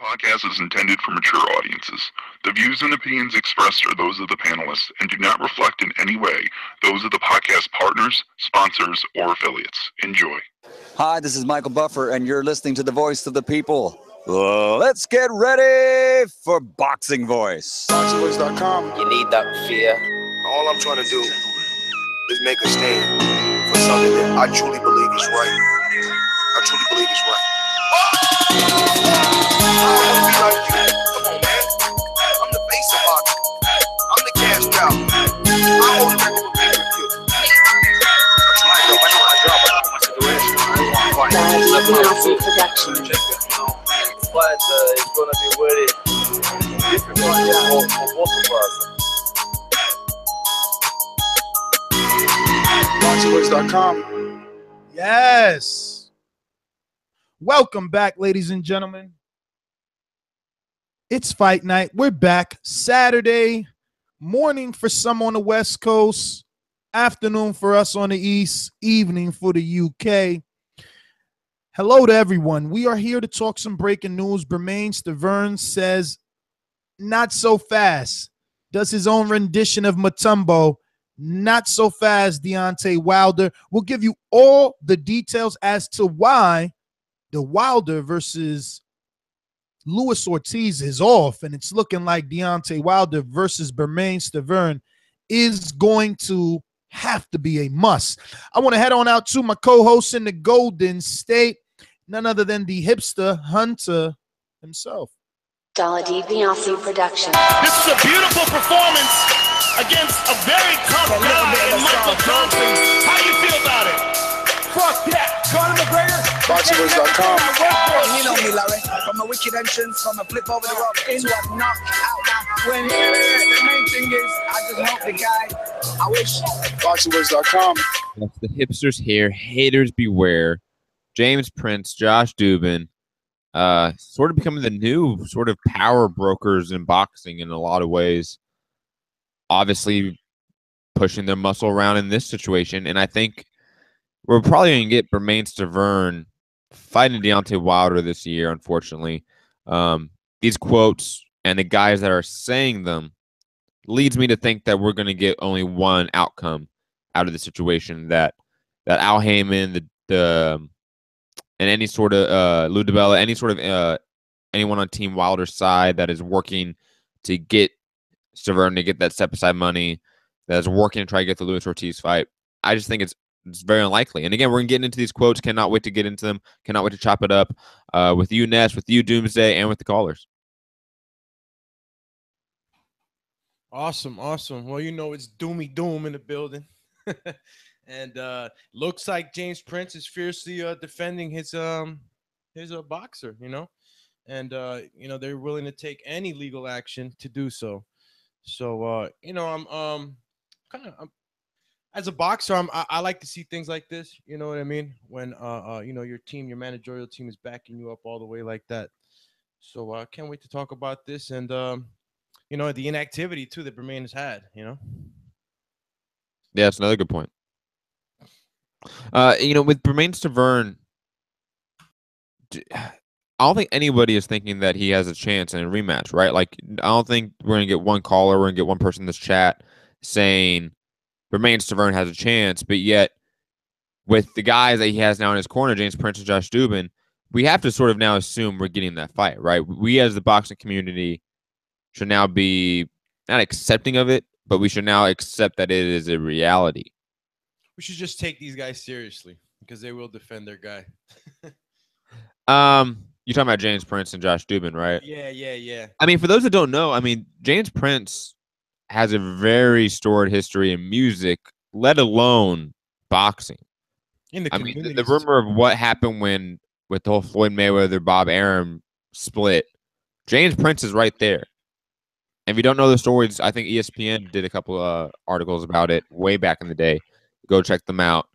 Podcast is intended for mature audiences. The views and opinions expressed are those of the panelists and do not reflect in any way those of the podcast partners, sponsors, or affiliates. Enjoy. Hi, this is Michael Buffer, and you're listening to the voice of the people. Let's get ready for Boxing Voice. ThaBoxingvoice.com. You need that fear. All I'm trying to do is make a stand for something that I truly believe is right. I truly believe is right. I don't want to be like you. Come on, man. I'm the face of boxing. I'm the cash cow. I hold the record for pay-per-view. That's my job. I know I drop it. My situation. I don't want to fight. But it's going to be very difficult for both of us. ThaBoxingvoice.com. Yes. Welcome back, ladies and gentlemen. It's fight night. We're back Saturday morning for some on the West Coast, afternoon for us on the East, evening for the UK. Hello to everyone. We are here to talk some breaking news. Bermane Stiverne says, not so fast. Does his own rendition of Mutombo. Not so fast, Deontay Wilder. We'll give you all the details as to why the Wilder versus Luis Ortiz is off, and it's looking like Deontay Wilder versus Bermane Stiverne is going to have to be a must. I want to head on out to my co-host in the Golden State, none other than the Hipster Hunter himself. Dollar DiBiase production. This is a beautiful performance against a very tough guy in Michael Johnson. How do you feel about it? Fuck that. Conor McGregor. ThaBoxingvoice.com. You know me, Larry. From a wicked entrance, from a flip over the rock into a knockout. When the main thing is, I just hope the guy. I wish. ThaBoxingvoice.com. That's the hipsters here. Haters beware. James Prince, Josh Dubin, sort of becoming the new sort of power brokers in boxing in a lot of ways. Obviously, pushing their muscle around in this situation, and I think we're probably going to get Bermane Stiverne fighting Deontay Wilder this year, unfortunately. These quotes and the guys that are saying them leads me to think that we're going to get only one outcome out of the situation, that Al Heyman, and any sort of Lou DiBella, any sort of anyone on Team Wilder's side that is working to get Stiverne to get that step-aside money, that is working to try to get the Luis Ortiz fight. I just think it's very unlikely. And again, we're going to get into these quotes. Cannot wait to get into them. Cannot wait to chop it up with you, Ness, with you, Doomsday, and with the callers. Awesome. Well, you know it's Doomy Doom in the building. And looks like James Prince is fiercely defending his boxer, you know. And, they're willing to take any legal action to do so. So, I'm as a boxer, I like to see things like this. You know what I mean? When, your team, your managerial team is backing you up all the way like that. So I can't wait to talk about this and, the inactivity, too, that Bermane has had, you know? Yeah, that's another good point. With Bermane Stiverne, I don't think anybody is thinking that he has a chance in a rematch, right? Like, I don't think we're going to get one caller, we're going to get one person in this chat saying Bermane Stiverne has a chance, but yet with the guys that he has now in his corner, James Prince and Josh Dubin, we have to sort of now assume we're getting that fight, right? We as the boxing community should now be not accepting of it, but we should now accept that it is a reality. We should just take these guys seriously because they will defend their guy. You're talking about James Prince and Josh Dubin, right? Yeah. I mean, for those that don't know, James Prince has a very storied history in music, let alone boxing. The rumor of what happened with the whole Floyd Mayweather, Bob Arum split, James Prince is right there. And if you don't know the stories, I think ESPN did a couple articles about it way back in the day. Go check them out.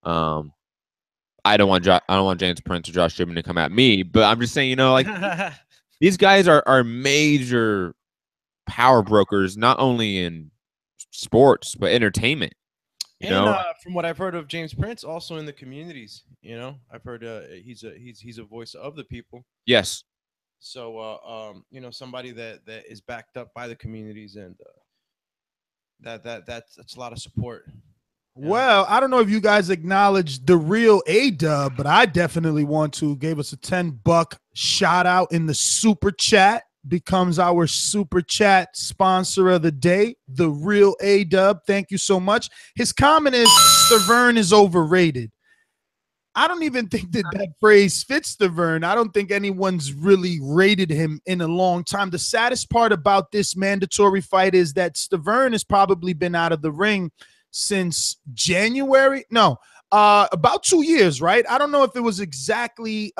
I don't want James Prince or Josh Dubin to come at me, but I'm just saying, these guys are major power brokers, not only in sports but entertainment. From what I've heard of James Prince, also in the communities, I've heard he's a voice of the people. Yes. So, somebody that is backed up by the communities, and that's a lot of support. Well, I don't know if you guys acknowledge the real A-Dub, but I definitely want to. Gave us a $10 shout out in the super chat. Becomes our super chat sponsor of the day, the real A-Dub. Thank you so much. His comment is Stiverne is overrated. I don't even think that phrase fits Stiverne. I don't think anyone's really rated him in a long time. The saddest part about this mandatory fight is that Stiverne has probably been out of the ring since January. No, about 2 years, right? I don't know if it was exactly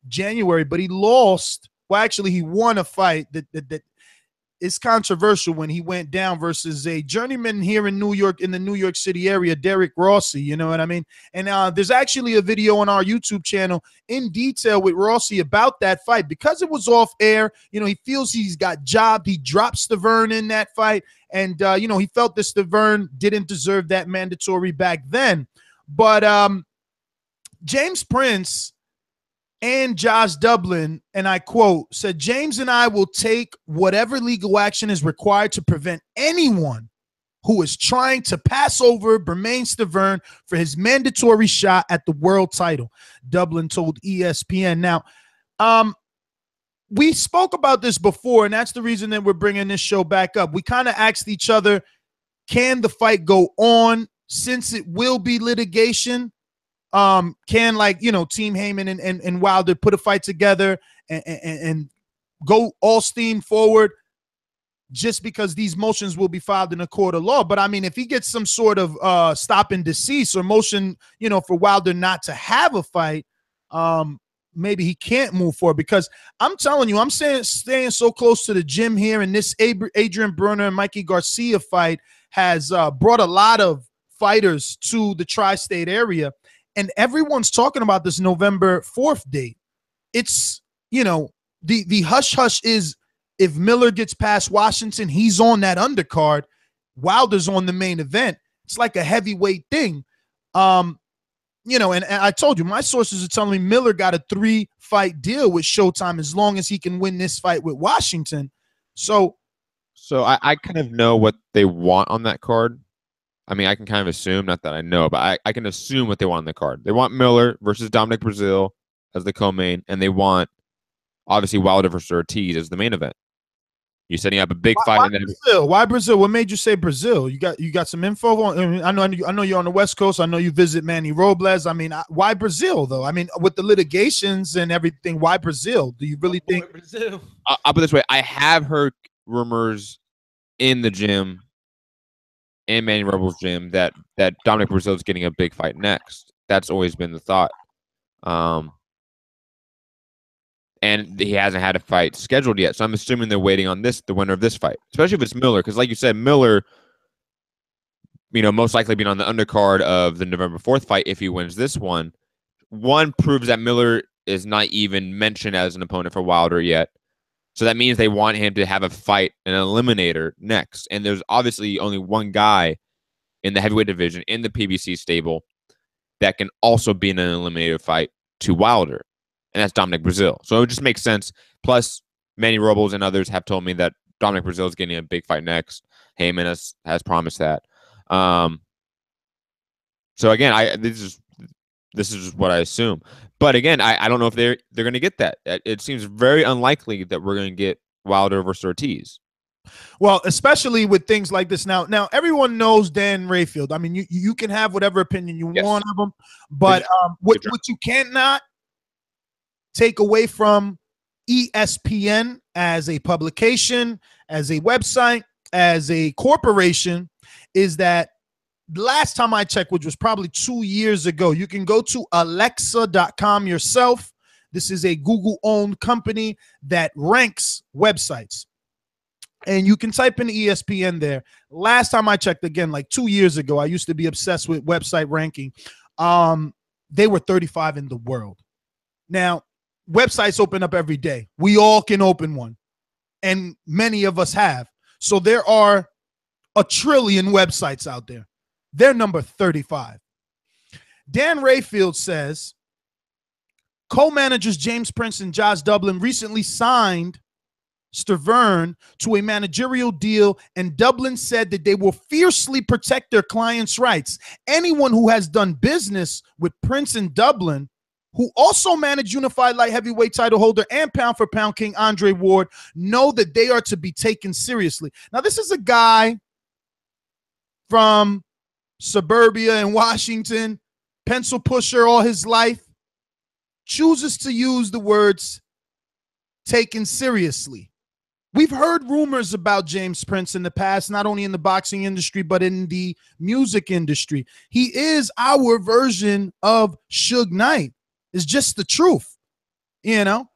January, but he lost. Well, actually, he won a fight that is controversial when he went down versus a journeyman here in New York, in the New York City area, Derek Rossi. You know what I mean? And there's actually a video on our YouTube channel in detail with Rossi about that fight. Because it was off air, he feels he's got jobbed. He dropped Stiverne in that fight. And, he felt that Stiverne didn't deserve that mandatory back then. But James Prince and Josh Dubin, and I quote, said, James and I will take whatever legal action is required to prevent anyone who is trying to pass over Bermane Stiverne for his mandatory shot at the world title, Dubin told ESPN. Now, we spoke about this before, and that's the reason that we're bringing this show back up. We kind of asked each other, can the fight go on since it will be litigation? Can Team Heyman and Wilder put a fight together and go all steam forward just because these motions will be filed in a court of law? But I mean, if he gets some sort of stop and decease or motion, for Wilder not to have a fight, maybe he can't move forward. Because I'm telling you, I'm staying so close to the gym here, and this Adrian Broner and Mikey Garcia fight has brought a lot of fighters to the tri-state area. And everyone's talking about this November 4th date. It's, the hush-hush is if Miller gets past Washington, he's on that undercard. Wilder's on the main event. It's like a heavyweight thing. And I told you, my sources are telling me Miller got a 3-fight deal with Showtime as long as he can win this fight with Washington. So I kind of know what they want on that card. I mean, I can kind of assume, not that I know, but I can assume what they want on the card. They want Miller versus Dominic Brazil as the co-main, and they want, obviously, Wilder versus Ortiz as the main event. You're setting up a big fight. Why Brazil? Why Brazil? What made you say Brazil? You got some info on? I know you're on the West Coast. I know you visit Manny Robles. I mean, why Brazil though? I mean, with the litigations and everything, why Brazil? Do you really think Brazil? I'll put it this way: I have heard rumors in the gym, in Manny Robles' gym, that Dominic Brazil is getting a big fight next. That's always been the thought. And he hasn't had a fight scheduled yet. So I'm assuming they're waiting on the winner of this fight, especially if it's Miller. Because like you said, Miller, most likely being on the undercard of the November 4th fight if he wins this one. One proves that Miller is not even mentioned as an opponent for Wilder yet. So that means they want him to have a fight, an eliminator next. And there's obviously only one guy in the heavyweight division, in the PBC stable, that can also be in an eliminator fight to Wilder. And that's Dominic Brazil. So it just makes sense. Plus, Manny Robles and others have told me that Dominic Brazil is getting a big fight next. Heyman has promised that. So again, this is what I assume. But again, I don't know if they're going to get that. It seems very unlikely that we're going to get Wilder versus Ortiz. Well, especially with things like this. Now everyone knows Dan Rayfield. I mean, you can have whatever opinion you want of him, but what you cannot take away from ESPN as a publication, as a website, as a corporation, is that last time I checked, which was probably 2 years ago, you can go to alexa.com yourself. This is a Google-owned company that ranks websites. And you can type in ESPN there. Last time I checked, again, like 2 years ago, I used to be obsessed with website ranking. They were 35 in the world. Now, websites open up every day. We all can open one, and many of us have. So there are 1 trillion websites out there. They're number 35. Dan Rayfield says Co-managers James Prince and Josh Dubin recently signed Stiverne to a managerial deal, and Dublin said that they will fiercely protect their clients' rights. Anyone who has done business with Prince and Dublin, who also manage unified light heavyweight title holder and pound for pound king Andre Ward, know that they are to be taken seriously. Now, this is a guy from suburbia in Washington, pencil pusher all his life, chooses to use the words taken seriously. We've heard rumors about James Prince in the past, not only in the boxing industry, but in the music industry. He is our version of Suge Knight. It's just the truth, you know.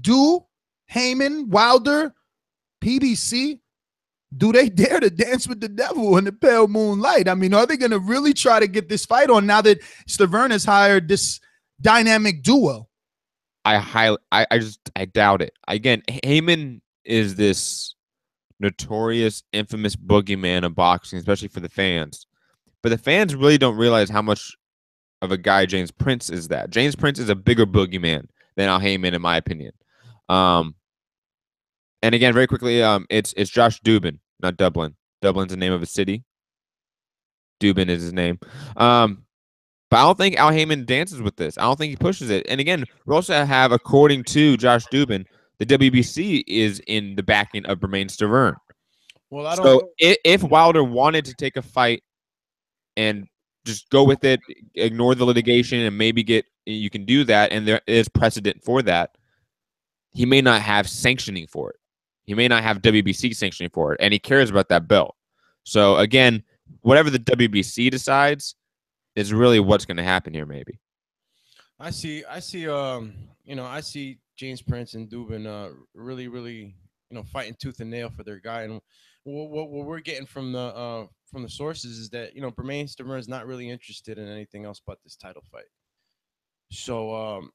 Do Heyman, Wilder, PBC, do they dare to dance with the devil in the pale moonlight? I mean, are they going to really try to get this fight on now that Stiverne has hired this dynamic duo? I doubt it. Again, Heyman is this notorious, infamous boogeyman of boxing, especially for the fans. But the fans really don't realize how much of a guy James Prince is that. James Prince is a bigger boogeyman than Al Heyman, in my opinion. And again, very quickly, it's Josh Dubin, not Dublin. Dublin's the name of a city. Dubin is his name. But I don't think Al Heyman dances with this. I don't think he pushes it. And again, we also have, according to Josh Dubin, the WBC is in the backing of Bermane Stiverne. Well, I don't. So if Wilder wanted to take a fight and just go with it, ignore the litigation, and maybe you can do that, and there is precedent for that, he may not have sanctioning for it. He may not have WBC sanctioning for it, and he cares about that belt. So again, whatever the WBC decides is really what's going to happen here. Maybe. I see. I see James Prince and Dubin really, fighting tooth and nail for their guy. And what we're getting from the sources is that Bermane Stiverne is not really interested in anything else but this title fight. So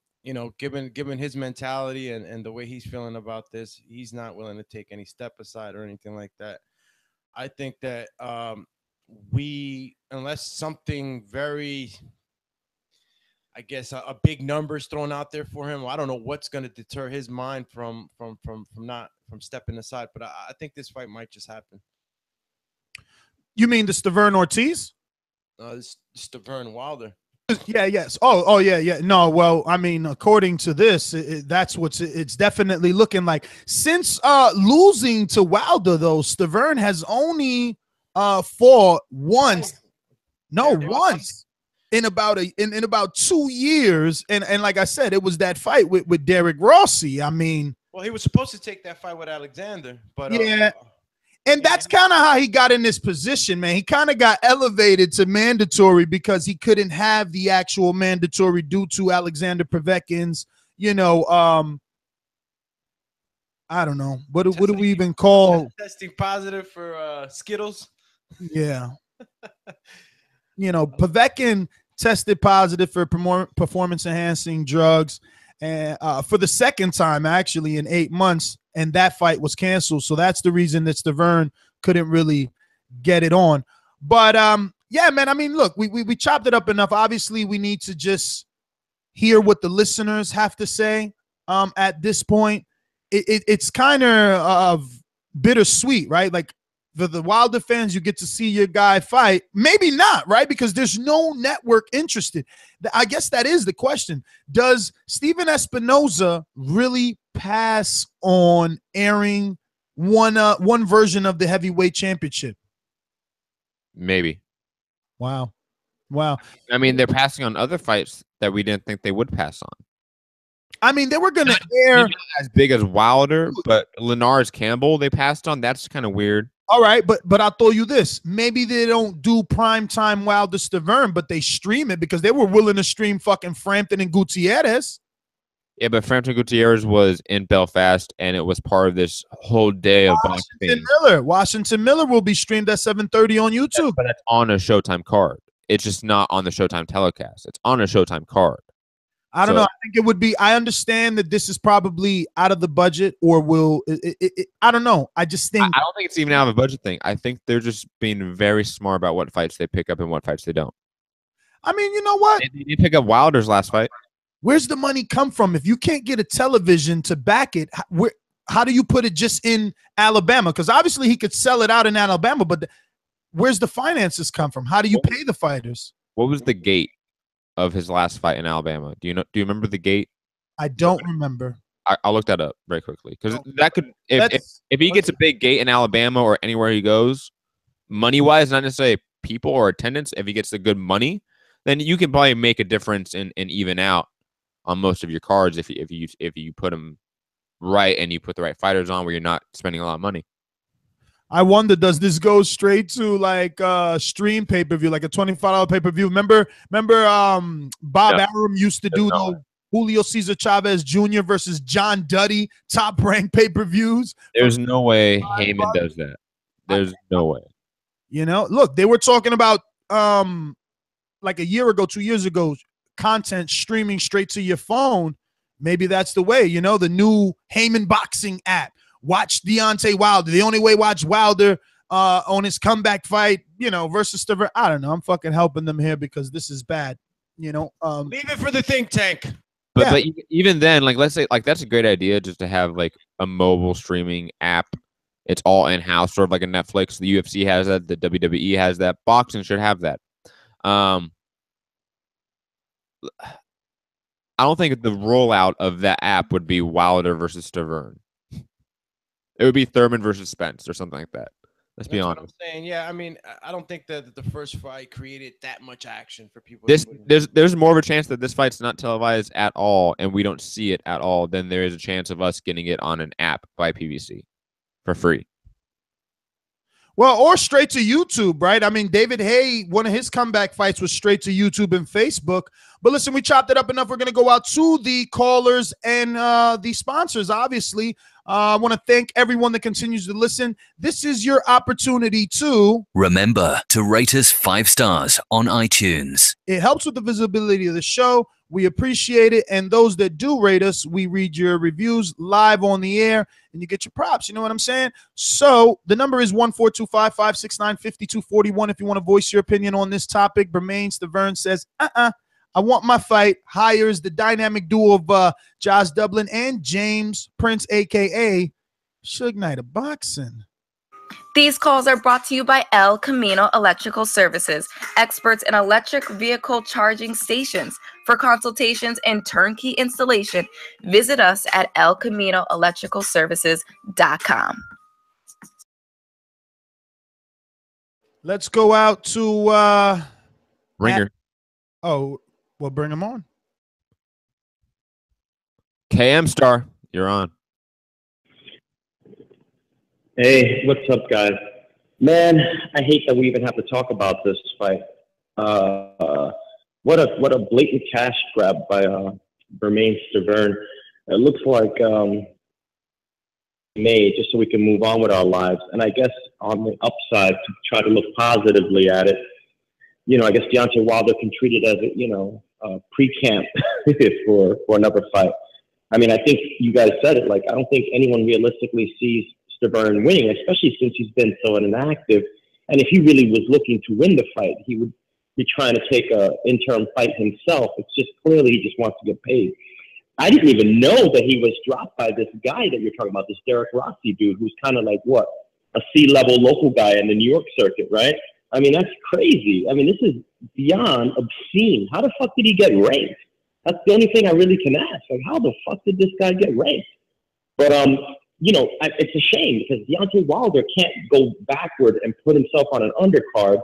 given his mentality and the way he's feeling about this, he's not willing to take any step aside or anything like that. I think that unless something very, I guess, a big number's thrown out there for him, I don't know what's going to deter his mind from stepping aside. But I think this fight might just happen. You mean the Stiverne Ortiz? Stiverne Wilder. Yeah, yes. Oh, yeah. No, well, I mean, according to this, that's it's definitely looking like. Since losing to Wilder, though, Stiverne has only fought once. No, once in about 2 years. And like I said, it was that fight with Derek Rossi. I mean, well, he was supposed to take that fight with Alexander, but yeah. And that's kind of how he got in this position, man. He kind of got elevated to mandatory because he couldn't have the actual mandatory due to Alexander Povetkin's, I don't know. What do we even call? Testing positive for Skittles? Yeah. Povetkin tested positive for performance-enhancing drugs and for the second time, actually, in 8 months. And that fight was canceled. So that's the reason that Stiverne couldn't really get it on. But, yeah, man, I mean, look, we chopped it up enough. Obviously, we need to just hear what the listeners have to say at this point. It's kind of bittersweet, right? Like, for the Wilder fans, you get to see your guy fight. Maybe not, right? Because there's no network interested. I guess that is the question. Does Steven Espinoza really pass on airing one version of the heavyweight championship? Maybe. Wow. I mean, they're passing on other fights that we didn't think they would pass on. I mean, they were going to air not as big as Wilder, but Linares Campbell they passed on. That's kind of weird. All right, but I'll throw you this. Maybe they don't do primetime Wilder Stiverne, but they stream it because they were willing to stream fucking Frampton and Gutierrez. Yeah, but Frampton Gutierrez was in Belfast, and it was part of this whole day of boxing. Washington Miller will be streamed at 7:30 on YouTube. But that's on a Showtime card. It's just not on the Showtime telecast. It's on a Showtime card. I don't know. I think it would be. I understand that this is probably out of the budget, or will it, I don't know. I just think I don't think it's even out of a budget thing. I think they're just being very smart about what fights they pick up and what fights they don't. I mean, you know what? They didn't pick up Wilder's last fight. Where's the money come from? If you can't get a television to back it, how do you put it just in Alabama? Because obviously he could sell it out in Alabama, but where's the finances come from? How do you pay the fighters? What was the gate of his last fight in Alabama? Do you remember the gate? I don't remember. I'll look that up very quickly because that could if he gets a big gate in Alabama or anywhere he goes, money wise, not necessarily people or attendance. If he gets the good money, then you can probably make a difference and even out on most of your cards if you put them right and you put the right fighters on where you're not spending a lot of money. I wonder, does this go straight to like stream pay-per-view, like a $25 pay-per-view? Remember Bob Arum used to do the Julio Cesar Chavez Jr. versus John Duddy top-ranked pay-per-views? There's no way Heyman does that. There's no way. You know, look, they were talking about like a year ago, 2 years ago, content streaming straight to your phone. Maybe that's the way, you know, the new Heyman boxing app. Watch Deontay Wilder. The only way watch Wilder on his comeback fight, you know, versus Stiverne. I don't know. I'm fucking helping them here because this is bad, you know. Leave it for the think tank. But even then, like, let's say, like, that's a great idea just to have like a mobile streaming app. It's all in-house, sort of like a Netflix. The UFC has that. The WWE has that. Boxing should have that. I don't think the rollout of that app would be Wilder versus Stiverne. It would be Thurman versus Spence or something like that. Let's be honest. What I'm saying. Yeah, I mean, I don't think that the first fight created that much action for people. There's more of a chance that this fight's not televised at all and we don't see it at all than there is a chance of us getting it on an app by PBC for free. Well, or straight to YouTube, right? I mean, David Haye, one of his comeback fights was straight to YouTube and Facebook. But listen, we chopped it up enough. We're going to go out to the callers and the sponsors, obviously. I want to thank everyone that continues to listen. This is your opportunity to remember to rate us 5 stars on iTunes. It helps with the visibility of the show. We appreciate it. And those that do rate us, we read your reviews live on the air and you get your props. You know what I'm saying? So the number is 1-425-569-5241 if you want to voice your opinion on this topic. Bermane Stiverne says, I want my fight. Hires the dynamic duo of Josh Dubin and James Prince, a.k.a. Suge Knight of Boxing. These calls are brought to you by El Camino Electrical Services, experts in electric vehicle charging stations. For consultations and turnkey installation, visit us at elcaminoelectricalservices.com. Let's go out to Ringer. Well, bring him on. KM Star, you're on. Hey, what's up, guys? Man, I hate that we even have to talk about this fight. What a blatant cash grab by Bermane Stiverne. It looks like made just so we can move on with our lives. And I guess on the upside, to try to look positively at it, you know, I guess Deontay Wilder can treat it as a, you know, pre-camp for another fight. I mean, I think you guys said it. Like, I don't think anyone realistically sees Stiverne winning, especially since he's been so inactive. And if he really was looking to win the fight, he would be trying to take a interim fight himself. It's just clearly he just wants to get paid. I didn't even know that he was dropped by this guy that you're talking about, this Derek Rossi dude, who's kind of like, what, a C-level local guy in the New York circuit, right? I mean, that's crazy. I mean, this is beyond obscene. How the fuck did he get ranked? That's the only thing I really can ask. Like, how the fuck did this guy get ranked? But, you know, it's a shame because Deontay Wilder can't go backward and put himself on an undercard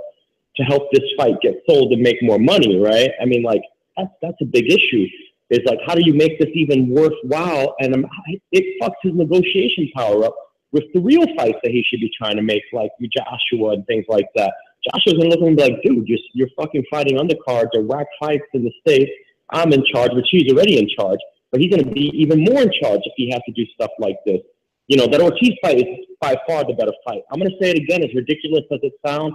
to help this fight get sold and make more money, right? I mean, like, that's a big issue. It's like, how do you make this even worthwhile? And it fucks his negotiation power up with the real fights that he should be trying to make, like Joshua and things like that. Joshua's going to look at him and be like, dude, you're fucking fighting undercards or whack fights in the States. I'm in charge, which he's already in charge. But he's going to be even more in charge if he has to do stuff like this. You know, that Ortiz fight is by far the better fight. I'm going to say it again, as ridiculous as it sounds.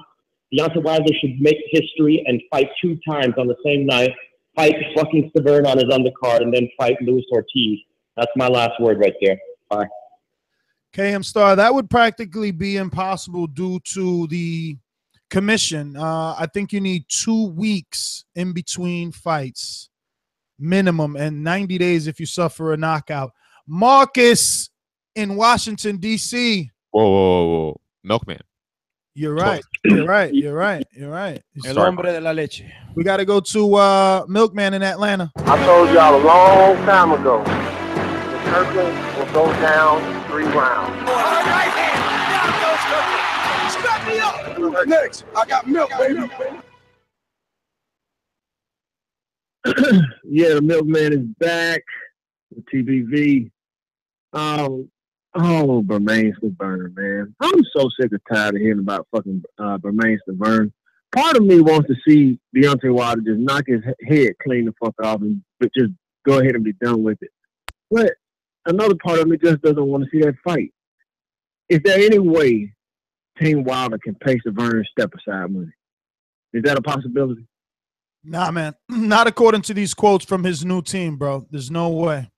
Deontay Wilder should make history and fight 2 times on the same night, fight fucking Stiverne on his undercard, and then fight Luis Ortiz. That's my last word right there. Bye. KM Star, that would practically be impossible due to the Commission, I think you need 2 weeks in between fights, minimum, and 90 days if you suffer a knockout. Marcus in Washington, D.C. Whoa. Milkman. You're right. You're right. El hombre de la leche. We got to go to Milkman in Atlanta. I told y'all a long time ago, the Kirkland will go down 3 rounds. Right hand. Down goes Kirkland. Strap me up. Next, I got milk, baby. Yeah, the Milkman is back. The TBV. Bermane Stiverne, man. I'm so sick and tired of hearing about fucking Bermane Stiverne. Part of me wants to see Deontay Wilder just knock his head clean the fuck off and just go ahead and be done with it. But another part of me just doesn't want to see that fight. Is there any way Team Wilder can pay Stiverne step aside money? Is that a possibility? Nah, man. Not according to these quotes from his new team, bro. There's no way.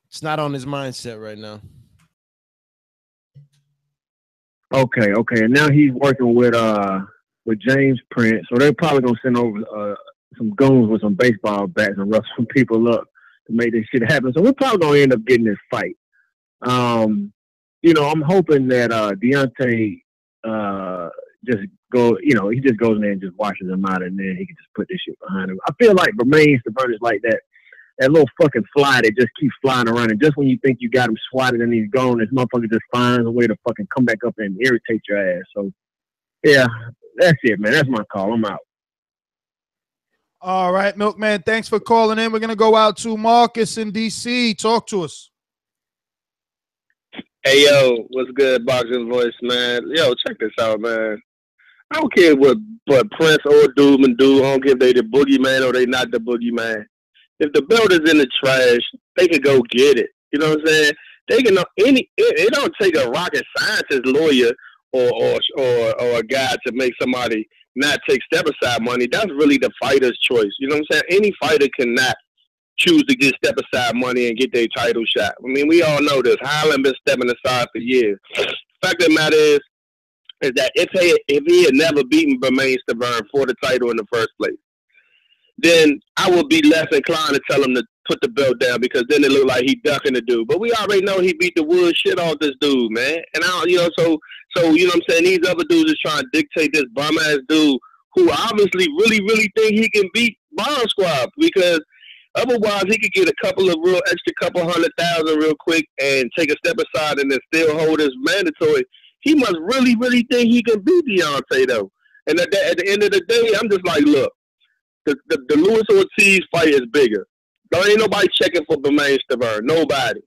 It's not on his mindset right now. Okay. And now he's working with James Prince, so they're probably gonna send over some goons with some baseball bats and rough some people up to make this shit happen. So we're probably gonna end up getting this fight. I'm hoping that Deontay just go, he just goes in there and just washes him out, and then he can just put this shit behind him. I feel like Bermane Stiverne is like that little fucking fly that just keeps flying around, and just when you think you got him swatted and he's gone, this motherfucker just finds a way to fucking come back up and irritate your ass. So, yeah, that's it, man. That's my call. I'm out. All right, Milkman, thanks for calling in. We're going to go out to Marcus in D.C. Talk to us. Hey, yo, what's good, Boxing Voice, man? Yo, check this out, man. I don't care what Prince or Dubin do. I don't care if they the boogeyman or they not the boogeyman. If the belt is in the trash, they can go get it. You know what I'm saying? They can it don't take a rocket scientist lawyer or a guy to make somebody not take step aside money. That's really the fighter's choice. You know what I'm saying? Any fighter cannot choose to get step aside money and get their title shot. I mean, we all know this. Highland been stepping aside for years. The fact of the matter is that if he had never beaten Bermane Stiverne for the title in the first place, then I would be less inclined to tell him to put the belt down, because then it looked like he ducking the dude. But we already know he beat the wood shit off this dude, man. And so you know what I'm saying? These other dudes is trying to dictate this bum ass dude who obviously really think he can beat Bomb Squad, because otherwise he could get a couple of extra couple 100,000 real quick and take a step aside and then still hold his mandatory. He must really think he can beat Deontay though. And at the end of the day, I'm just like, look. The Luis Ortiz fight is bigger. There ain't nobody checking for Bermane Stiverne. Nobody.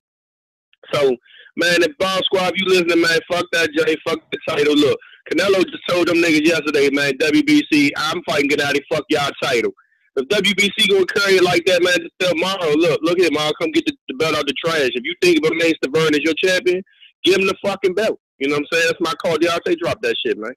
So, man, if Bomb Squad, if you listening, man, fuck that Jay, fuck the title. Look, Canelo just told them niggas yesterday, man, WBC, I'm fighting get out of fuck y'all title. If WBC gonna carry it like that, man, just tell Mauro, look here, Mauro, come get the belt out the trash. If you think Bermane Stiverne is your champion, give him the fucking belt. You know what I'm saying? That's my call. Deontay, drop that shit, man.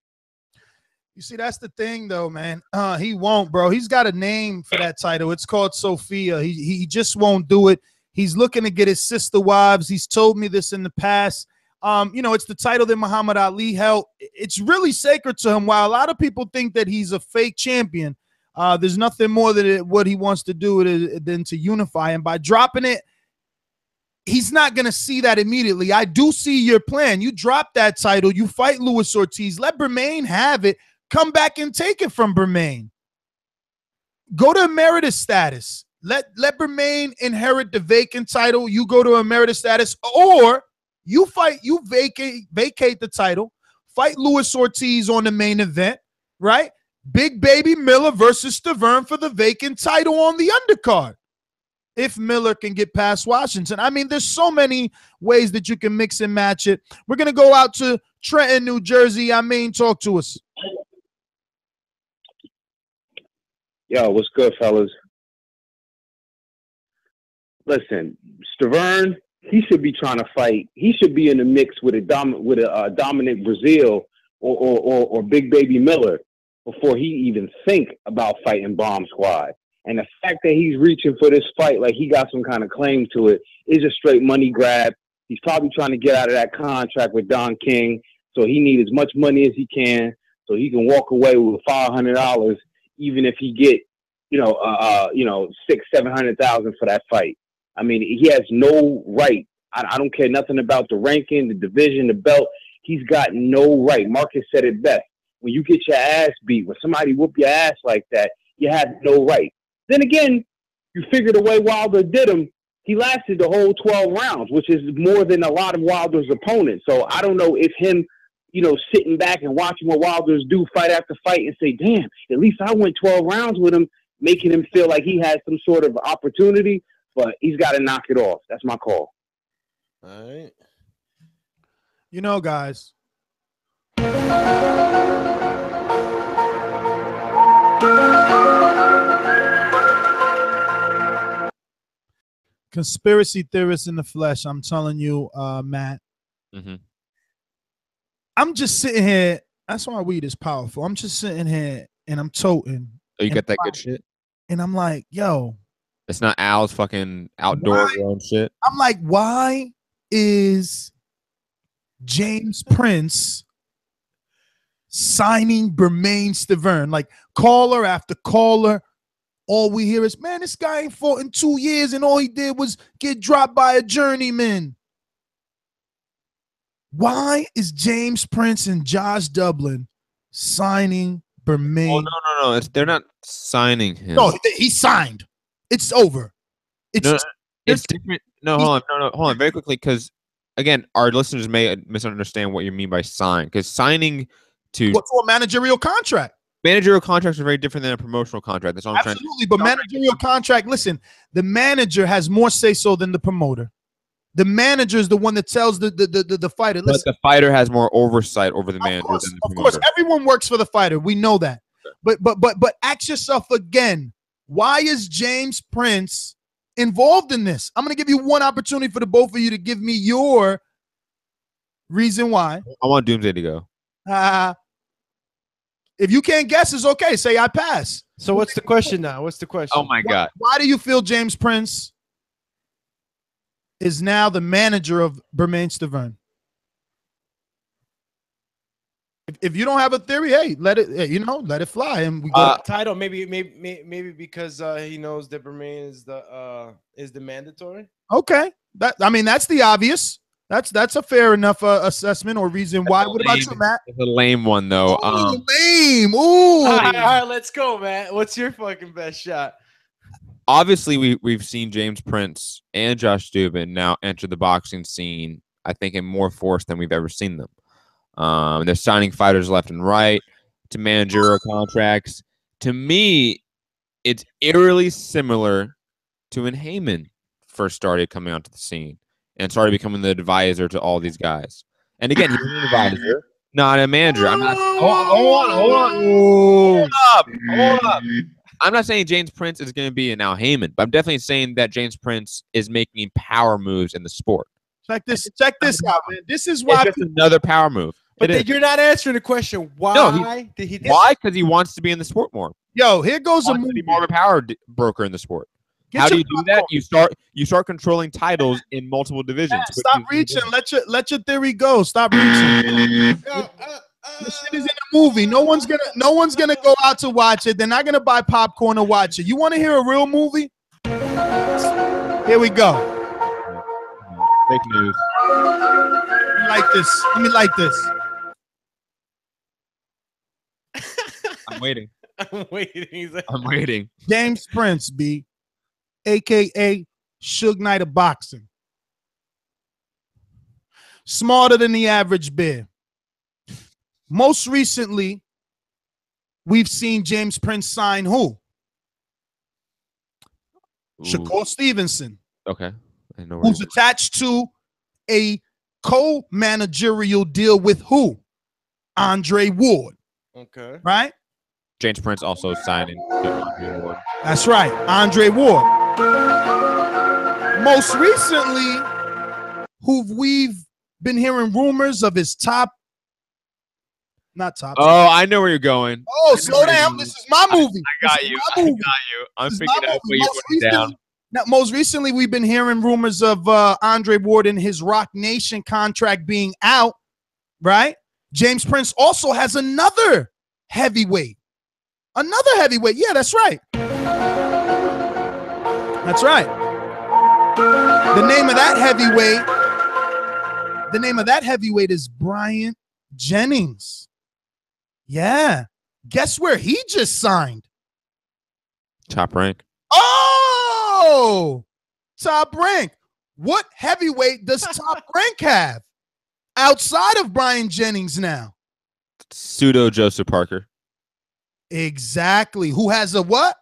You see, that's the thing, though, man. He won't, bro. He's got a name for that title. It's called Sophia. He just won't do it. He's looking to get his sister wives. He's told me this in the past. It's the title that Muhammad Ali held. It's really sacred to him. While a lot of people think that he's a fake champion, there's nothing more than what he wants to do than to unify. And by dropping it, he's not going to see that immediately. I do see your plan. You drop that title. You fight Luis Ortiz. Let Bermane have it. Come back and take it from Bermane. Go to emeritus status. Let Bermane inherit the vacant title. You go to emeritus status, or you vacate the title, fight Luis Ortiz on the main event, right? Big Baby Miller versus Stiverne for the vacant title on the undercard. If Miller can get past Washington. I mean, there's so many ways that you can mix and match it. We're going to go out to Trenton, New Jersey. Talk to us. Yo, what's good, fellas? Listen, Stiverne, he should be trying to fight. He should be in the mix with a dominant Brazil or Big Baby Miller before he even think about fighting Bomb Squad. And the fact that he's reaching for this fight like he got some kind of claim to it is a straight money grab. He's probably trying to get out of that contract with Don King, so he needs as much money as he can so he can walk away with $500, even if he get, $600,000-$700,000 for that fight. I mean, he has no right. I don't care nothing about the ranking, the division, the belt. He's got no right. Marcus said it best. When you get your ass beat, when somebody whoop your ass like that, you have no right. Then again, you figure the way Wilder did him, he lasted the whole 12 rounds, which is more than a lot of Wilder's opponents. So I don't know if him, sitting back and watching what Wilder's do fight after fight and say, damn, at least I went 12 rounds with him, making him feel like he has some sort of opportunity, but he's got to knock it off. That's my call. All right. Guys. Conspiracy theorists in the flesh. I'm telling you, Matt. Mm-hmm. I'm just sitting here. That's why weed is powerful. I'm just sitting here and I'm toting. Oh, you got that good shit? And I'm like, yo. It's not Al's fucking outdoor grown shit. I'm like, why is James Prince signing Bermane Stiverne? Like, caller after caller, all we hear is, man, this guy ain't fought in 2 years and all he did was get dropped by a journeyman. Why is James Prince and Josh Dubin signing Bermane? Oh, no. They're not signing him. No, he signed. It's over. It's different. No, hold on very quickly, because again, our listeners may misunderstand what you mean by sign, because signing to a managerial contract. Managerial contracts are very different than a promotional contract. That's all I'm trying to. Absolutely, but managerial contract, listen, the manager has more say-so than the promoter. The manager is the one that tells the fighter. Listen, but the fighter has more oversight over the manager than the promoter. Of course, everyone works for the fighter. We know that. Okay. But ask yourself again, why is James Prince involved in this? I'm going to give you one opportunity for the both of you to give me your reason why. I want Doomsday to go. If you can't guess, it's okay. Say I pass. So what's the question now? What's the question? Oh, my God. Why do you feel James Prince is now the manager of Bermane Stiverne? If you don't have a theory, hey, let it fly, and we go title. Maybe because he knows that Bermane is the mandatory. Okay, that's the obvious. That's a fair enough assessment or reason why. What about you, Matt? It's a lame one though. Lame. Ooh. All right, let's go, Matt. What's your fucking best shot? Obviously, we've seen James Prince and Josh Dubin now enter the boxing scene, I think, in more force than we've ever seen them. They're signing fighters left and right to managerial contracts. To me, it's eerily similar to when Heyman first started coming onto the scene and started becoming the advisor to all these guys. And again, he's an advisor, not a manager. I'm not. Hold up. I'm not saying James Prince is going to be a now Heyman, but I'm definitely saying that James Prince is making power moves in the sport. Check this out, man. This is why it's just another power move. But you're not answering the question. Why did he? Why? Because he wants to be in the sport more. Yo, here goes a movie. Be more of a power broker in the sport. How do you do that? You start controlling titles in multiple divisions. Yeah, stop reaching. Let your theory go. Stop reaching. This shit is in a movie. No one's gonna go out to watch it. They're not gonna buy popcorn to watch it. You want to hear a real movie? Here we go. Fake news. Let me like this. I'm waiting. I'm waiting. James Prince, a.k.a. Suge Knight of boxing. Smarter than the average bear. Most recently, we've seen James Prince sign who? Shakur Stevenson. Okay. I know who's attached to a co-managerial deal with who? Andre Ward. Okay. Right? James Prince also signing Andre Ward. That's right. Andre Ward. Most recently, who we've been hearing rumors of his not top. Oh, I know where you're going. Oh, slow down. This is my movie. I got you. I'm picking up where you put it down. Now, most recently, we've been hearing rumors of Andre Ward and his Rock Nation contract being out, right? James Prince also has another heavyweight. Another heavyweight. Yeah, that's right. That's right. The name of that heavyweight is Brian Jennings. Yeah. Guess where he just signed? Top Rank. Oh, Top Rank. What heavyweight does Top Rank have outside of Brian Jennings now? Pseudo Joseph Parker. Exactly. Who has a what?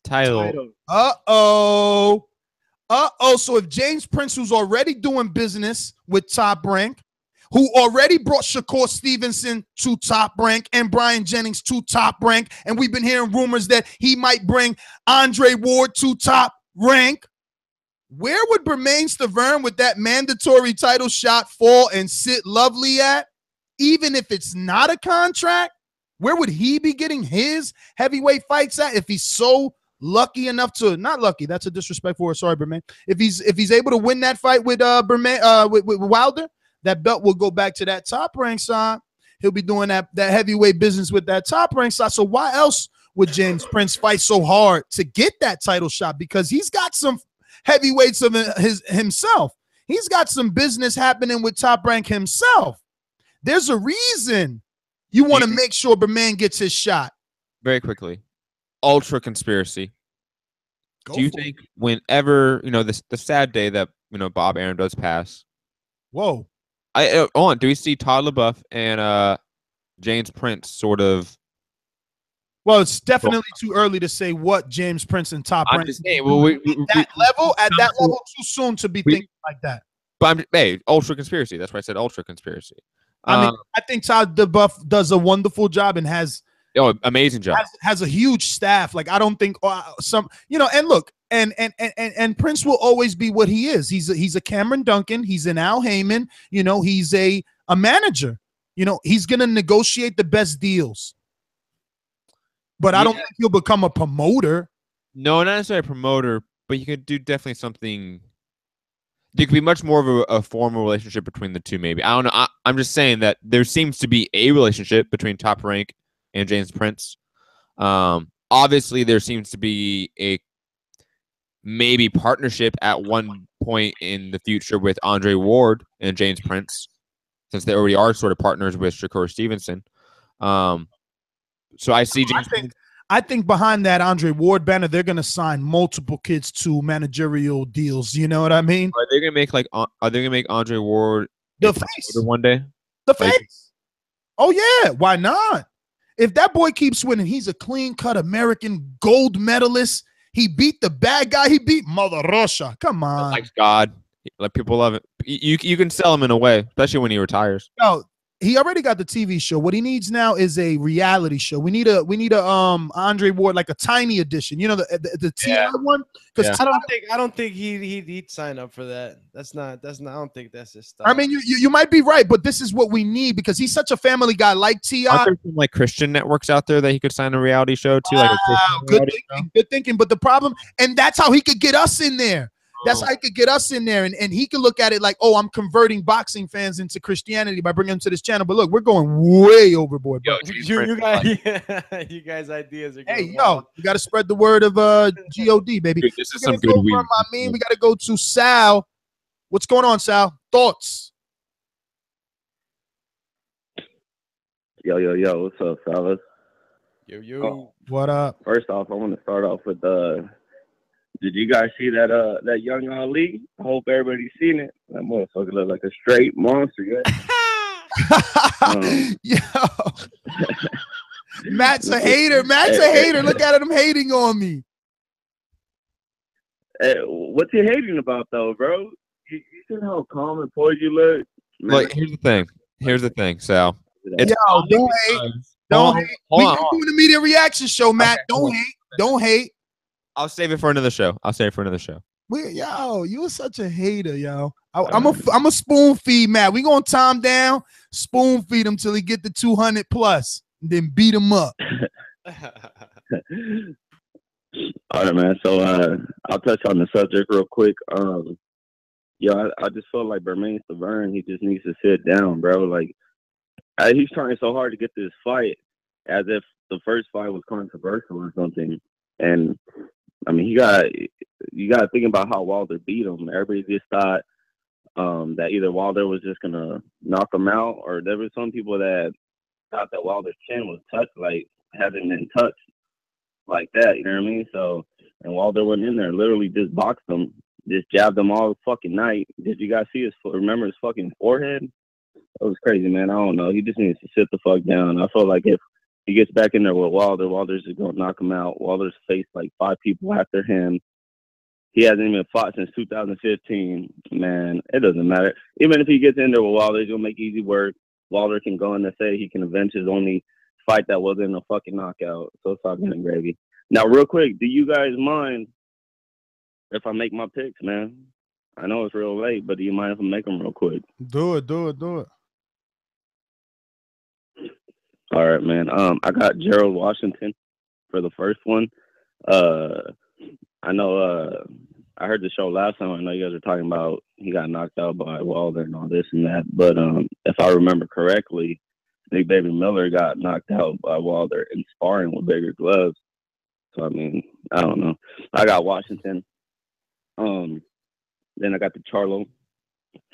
Title. Uh-oh. So if James Prince, who's already doing business with Top Rank, who already brought Shakur Stevenson to Top Rank and Brian Jennings to Top Rank, and we've been hearing rumors that he might bring Andre Ward to Top Rank, where would Bermane Stiverne with that mandatory title shot fall and sit lovely at? Even if it's not a contract, where would he be getting his heavyweight fights at if he's so lucky enough to, not lucky, that's a disrespectful word, sorry, Bermane. If he's able to win that fight with with Wilder, that belt will go back to that Top Rank side. He'll be doing that heavyweight business with that Top Rank side. So why else would James Prince fight so hard to get that title shot? Because he's got some heavyweights of himself. He's got some business happening with Top Rank himself. There's a reason you want to make sure Bermane gets his shot. Very quickly. Ultra conspiracy. Do you think whenever, the sad day that, Bob Arum does pass? Whoa. Do we see Todd LaBeouf and James Prince sort of? Well, it's definitely too early to say what James Prince and Top Rank. Just saying, at that level, too soon to be thinking like that. But ultra conspiracy. That's why I said ultra conspiracy. I think Todd LaBeouf does a wonderful job and has amazing job. Has a huge staff. Like I don't think and look, and Prince will always be what he is. He's a Cameron Duncan. He's an Al Heyman. He's a manager. He's gonna negotiate the best deals. But I don't think he'll become a promoter. No, not necessarily a promoter, but you could do definitely something. There could be much more of a formal relationship between the two, maybe. I don't know. I'm just saying that there seems to be a relationship between Top Rank and James Prince. Obviously, there seems to be a maybe partnership at one point in the future with Andre Ward and James Prince, since they already are sort of partners with Shakur Stevenson. So I see James Prince. I think behind that Andre Ward banner, they're going to sign multiple kids to managerial deals. You know what I mean? Are they going to make Andre Ward the face one day? The face? Oh yeah, why not? If that boy keeps winning, he's a clean-cut American gold medalist. He beat the bad guy. He beat Mother Russia. Come on. Like God. Like people love it. You can sell him in a way, especially when he retires. No, he already got the TV show. What he needs now is a reality show. We need a Andre Ward, like a tiny edition. The TI one. Because I don't think he'd sign up for that. That's not. I don't think that's his stuff. I mean, you might be right, but this is what we need because he's such a family guy like T.I. Aren't there some like Christian networks out there that he could sign a reality show to? Like good thinking. But the problem, and that's how he could get us in there. That's how he could get us in there, and he could look at it like, oh, I'm converting boxing fans into Christianity by bringing them to this channel. But look, we're going way overboard, bro. You guys' ideas are going wild. You got to spread the word of God, baby. Dude, this is some good weed. We got to go to Sal. What's going on, Sal? Thoughts? Yo, what's up, fellas? Yo. What up? First off, I want to start off with did you guys see that young Ali? I hope everybody's seen it. That motherfucker look like a straight monster. Yo. Matt's a hater. Look at him hating on me. Hey, what's he hating about though, bro? You see how calm and poised you look? Like, here's the thing, Sal. Don't hate. We're doing the media reaction show, Matt. Okay, don't hate. I'll save it for another show. You were such a hater, yo. I'm a spoon feed Matt. We gonna time down, spoon feed him till he get the 200 plus, and then beat him up. All right, man. So I'll touch on the subject real quick. I just feel like Bermane Stiverne, he just needs to sit down, bro. Like he's trying so hard to get this fight, as if the first fight was controversial or something. And I mean, you got to think about how Wilder beat him. Everybody just thought that either Wilder was just gonna knock him out, or there were some people that thought that Wilder's chin was touched, like hasn't been touched like that. You know what I mean? So, and Wilder went in there, literally just boxed him, just jabbed him all fucking night. Did you guys see remember his fucking forehead? That was crazy, man. I don't know. He just needs to sit the fuck down. I feel like if he gets back in there with Wilder, Wilder's just gonna knock him out. Wilder's faced like 5 people after him. He hasn't even fought since 2015. Man, it doesn't matter. Even if he gets in there with Wilder, he's gonna make easy work. Wilder can go in and say he can avenge his only fight that wasn't a fucking knockout. So it's all good and gravy. Now, real quick, do you guys mind if I make my picks, man? I know it's real late, but do you mind if I make them real quick? Do it. All right, man. I got Gerald Washington for the first one. I know I heard the show last time. I know you guys were talking about he got knocked out by Wilder and all this and that. But if I remember correctly, Big Baby Miller got knocked out by Wilder in sparring with bigger gloves. So, I mean, I don't know. I got Washington. Then I got the Charlo.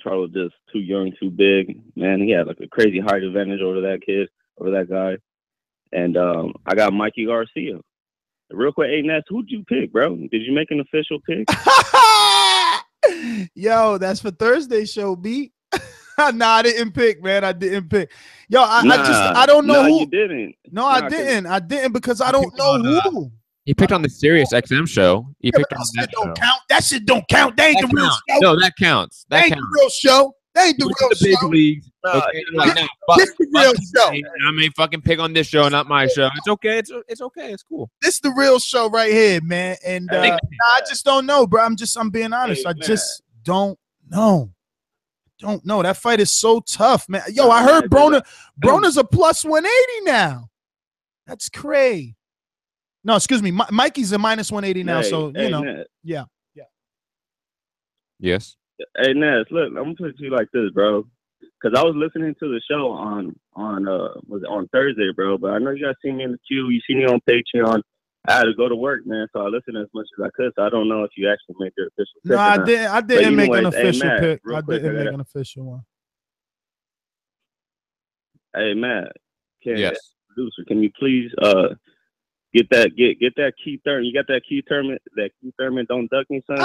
Charlo just too young, too big. Man, he had like a crazy height advantage over that guy. And I got Mikey Garcia. Real quick, hey, Ness, who'd you pick, bro? Did you make an official pick? Yo, that's for Thursday show, B. Nah, I didn't pick, man. I didn't pick. Yo, I don't know who. You didn't. No, I didn't. I didn't because I don't know who. He picked on the Sirius XM show. He picked on that show. Count. That shit don't count. That ain't the real show. No, that counts. That ain't the real show. That ain't the real show. Big leagues. Okay, like, this the real show. I mean, fucking pick on this show, not my show. It's okay. It's okay. It's cool. This the real show right here, man. And I just don't know, bro. I'm being honest. I just don't know. Don't know. That fight is so tough, man. Yo, I heard Broner's a plus 180 now. That's crazy. No, excuse me. Mikey's a minus 180 now. So, you know. Ness. Yeah. Yes. Hey, Ness, look, I'm going to put it to you like this, bro. Because I was listening to the show on Thursday, bro. But I know you guys see me in the queue. You see me on Patreon. I had to go to work, man. So I listened as much as I could. So I don't know if you actually made your official pick. No, I didn't make an official pick. I didn't make an official one. Hey, Matt. Yes. Producer, can you please get that key Thurman? You got that key Thurman? That key Thurman, don't duck me, son.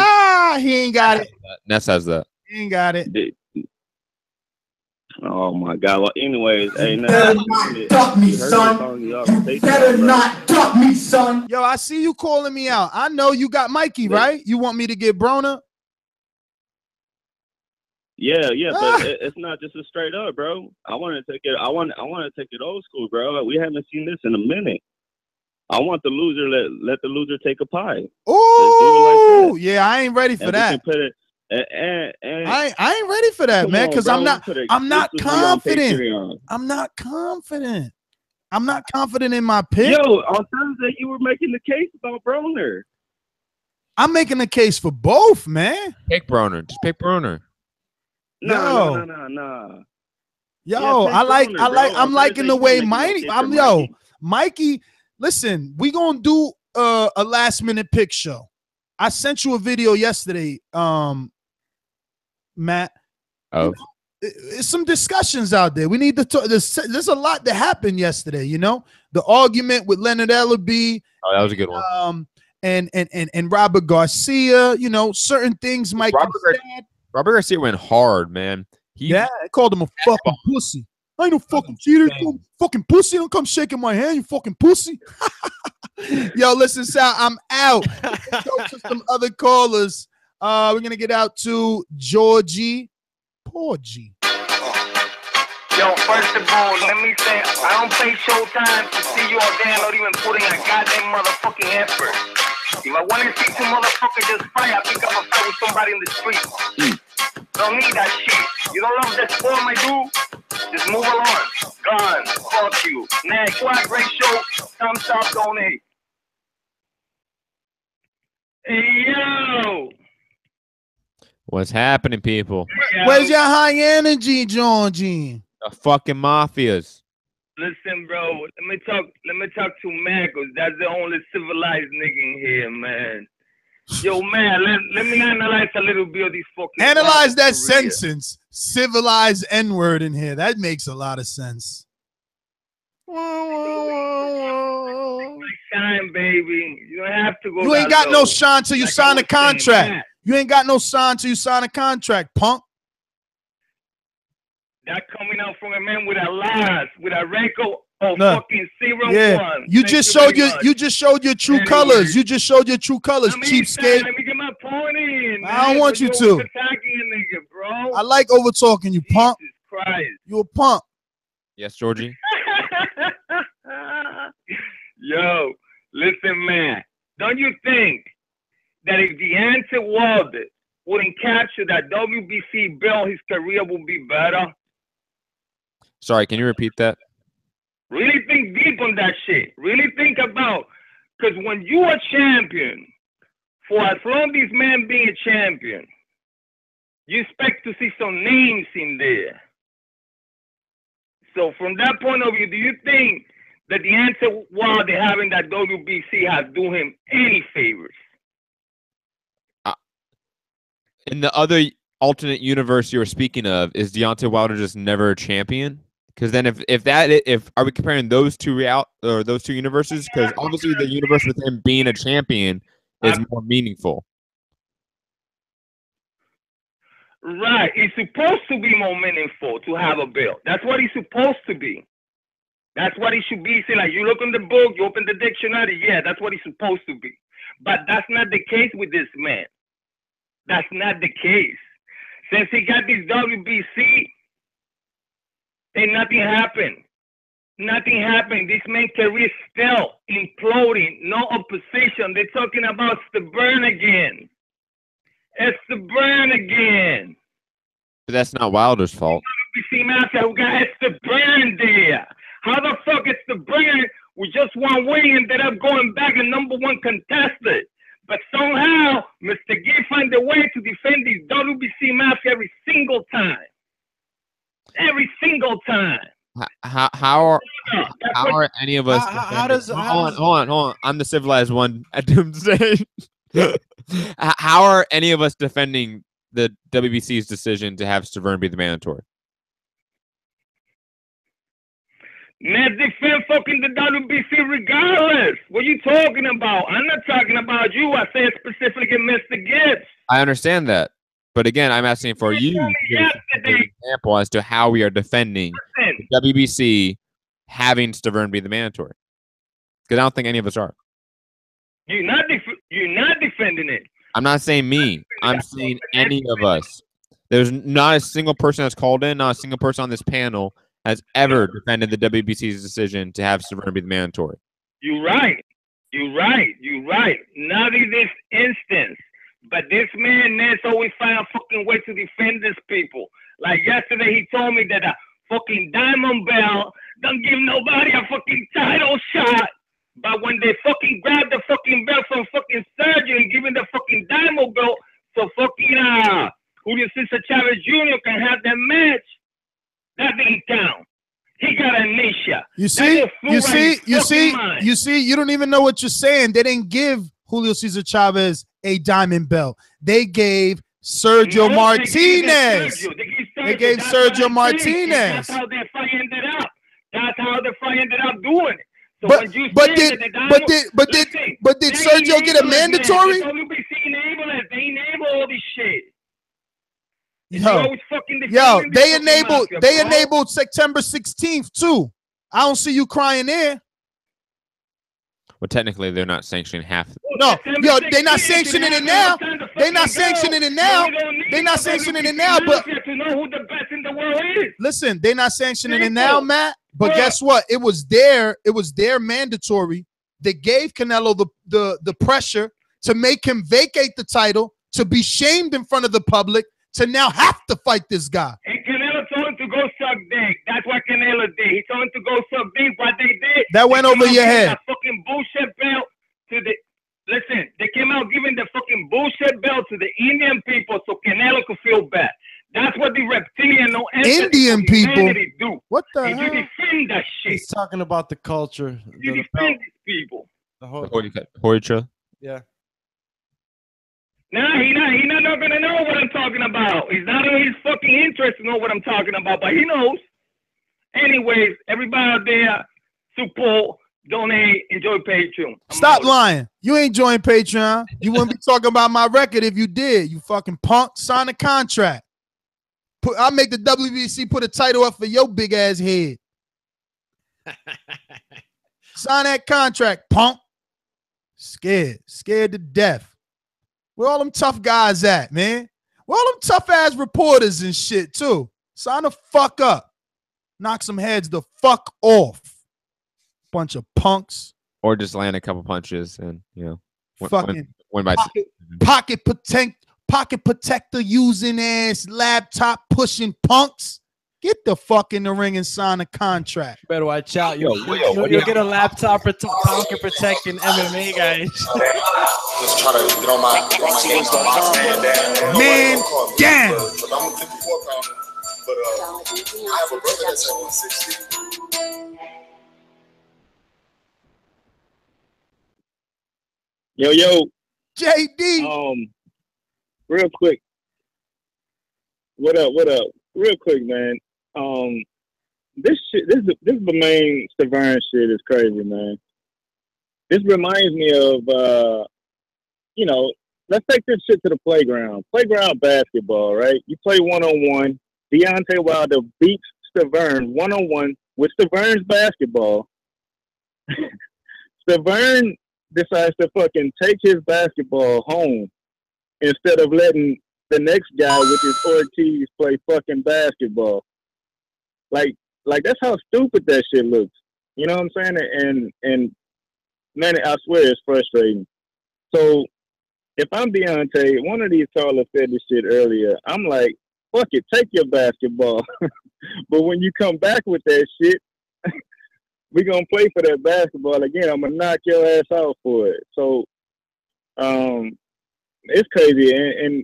He ain't got it. Ness has that. He ain't got it. Oh my God. Well, anyways, hey, you better not duck me, son. You better not duck me, son. Yo, I see you calling me out. I know you got Mikey, right? You want me to get Broner? Yeah, but it's not just a straight up, bro. I want to take it. I want to take it old school, bro. We haven't seen this in a minute. I want the loser let the loser take a pie. Oh, like yeah, I ain't ready for that. And I ain't ready for that, man, because I'm not confident. I'm not confident. I'm not confident in my pick. Yo, on Thursday you were making the case about Broner. I'm making a case for both, man. Pick Broner. Just pick Broner. No. Yo, yeah, I'm liking the way Mikey. Listen, we gonna do a last minute pick show. I sent you a video yesterday, Matt. Oh, it's some discussions out there. We need to talk. There's a lot that happened yesterday. You know, the argument with Leonard Ellaby. Oh, that was a good one. And Robert Garcia. You know, certain things might. Robert Garcia went hard, man. I called him a fucking pussy. I ain't no fucking cheater. Fucking pussy. Don't come shaking my hand, you fucking pussy. Yo, listen, Sal, I'm out. Let's go to some other callers. We're going to get out to Georgie. Poor G. Yo, first of all, let me say, I don't pay Showtime to see you all there not even putting a goddamn motherfucking effort. If I want to see two motherfuckers just fight, I pick up a fight with somebody in the street. Don't need that shit. You don't love that sport, my dude? Just move along. Gone. Fuck you. Next, you had a great show. Thumbs up, donate. Hey, yo. What's happening, people? Where's your high energy, Georgie? The fucking mafias. Listen, bro. Let me talk to man, cause that's the only civilized nigga in here, man. Yo, man, let me analyze a little bit of these fucking. Analyze that sentence. Civilized N-word in here. That makes a lot of sense. Shine, baby. You don't have to go. You ain't got no shine till you sign a contract. You ain't got no shine till you sign a contract, punk. That coming out from a man with a last, with a record of fucking 0-1. You just showed your true colors. You just showed your true colors, cheapskate. Let me get my point in. I don't want you to. Attacking a nigga, bro. I like over talking you, punk. Jesus Christ. You a punk. Yes, Georgie. Yo, listen, man. Don't you think that if Deontay Wilder wouldn't capture that WBC belt, his career would be better? Sorry, can you repeat that? Really think deep on that shit. Really think about, because when you are champion, for as long as this man being a champion, you expect to see some names in there. So from that point of view, do you think that the answer Wilder having that WBC has done him any favors? In the other alternate universe you were speaking of, is Deontay Wilder just never a champion? Because then, if are we comparing those two universes? Because obviously the universe with him being a champion is more meaningful. Right, it's supposed to be more meaningful to have a belt. That's what it's supposed to be. That's what it should be. See, like you look in the book, you open the dictionary. Yeah, that's what it's supposed to be. But that's not the case with this man. That's not the case. Since he got this WBC, and nothing happened. Nothing happened. This man's career is still imploding. No opposition. They're talking about Stiverne again. It's Stiverne again. But that's not Wilder's fault. WBC master who got Stiverne there. How the fuck is Stiverne with just one win ended up going back and #1 contested? But somehow, Mr. Gibbs find a way to defend his WBC mask every single time. Every single time. How are any of us? Hold on. I'm the civilized one at Doomsday. How are any of us defending the WBC's decision to have Stiverne be the mandatory? Man, defend fucking the WBC regardless. What are you talking about? I'm not talking about you. I said specifically Mr. Gibbs. I understand that. But again, I'm asking for you to give us an example as to how we are defending the WBC having Stiverne be the mandatory. Because I don't think any of us are. You're not defending it. I'm not saying me. I'm saying any of us. There's not a single person that's called in, not a single person on this panel has ever defended the WBC's decision to have Stiverne be the mandatory. You're right. Not in this instance. But this man, Ness, always find a fucking way to defend these people. Like yesterday, he told me that a fucking diamond bell don't give nobody a fucking title shot. But when they fucking grab the fucking belt from fucking Sergio and give him the fucking diamond belt, so fucking Julio Cesar Chavez Jr. can have that match, that didn't count. He got amnesia. You see, you don't even know what you're saying. They didn't give Julio Cesar Chavez a diamond belt. They gave Sergio Martinez. They gave Sergio Martinez. That's how the fight ended up. That's how the fight ended up doing it. So but did Sergio get a mandatory? They enable all this shit. They enabled September 16th too. I don't see you crying there. Well, technically, they're not sanctioning half. No, they're not sanctioning it now. They're not sanctioning it now. They're not sanctioning it now. But to know who the best in the world is. Listen, they're not sanctioning it now, Matt. But guess what? It was their mandatory. They gave Canelo the pressure to make him vacate the title, to be shamed in front of the public, to now have to fight this guy. And Canelo told him to go suck dick. That's what Canelo did. He told him to go suck dick. What they did, that went over your head. Fucking bullshit belt to the. Listen, they came out giving the fucking bullshit belt to the Indian people so Canelo could feel bad. That's what the reptilian Indian people do. What the and hell? you defend that shit. He's talking about the culture. You defend these people. The whole, Horicha. yeah. Nah, he not gonna know what I'm talking about. He's not in his fucking interest to know what I'm talking about, but he knows. Anyways, everybody out there, support, donate, enjoy Patreon. Stop lying. You ain't joined Patreon. You wouldn't be talking about my record if you did. You fucking punk. Sign a contract. I'll make the WBC put a title up for your big ass head. Sign that contract, punk. Scared to death. Where all them tough guys at, man? Where all them tough ass reporters and shit too? Sign the fuck up. Knock some heads the fuck off. Bunch of punks. Or just land a couple punches and Fucking win by pocket protector using ass laptop pushing punks. Get the fuck in the ring and sign a contract. Better watch out. You'll get a laptop pocket protecting MMA guys. Just try to get on my games man down. But I'm a 54-pounder. But I have a brother that's at 160. Yo, JD. Real quick. What up? Real quick, man. This Bermane Stiverne shit is crazy, man. This reminds me of, let's take this shit to the playground. Playground basketball, right? You play one-on-one. Deontay Wilder beats Stiverne one-on-one with Stiverne's basketball. Stiverne decides to fucking take his basketball home instead of letting the next guy, which is Ortiz, play fucking basketball. Like that's how stupid that shit looks. You know what I'm saying? And man, I swear it's frustrating. So if I'm Deontay, one of these callers said this shit earlier. I'm like, fuck it, take your basketball. But when you come back with that shit, we're gonna play for that basketball again. I'm gonna knock your ass out for it. So it's crazy. And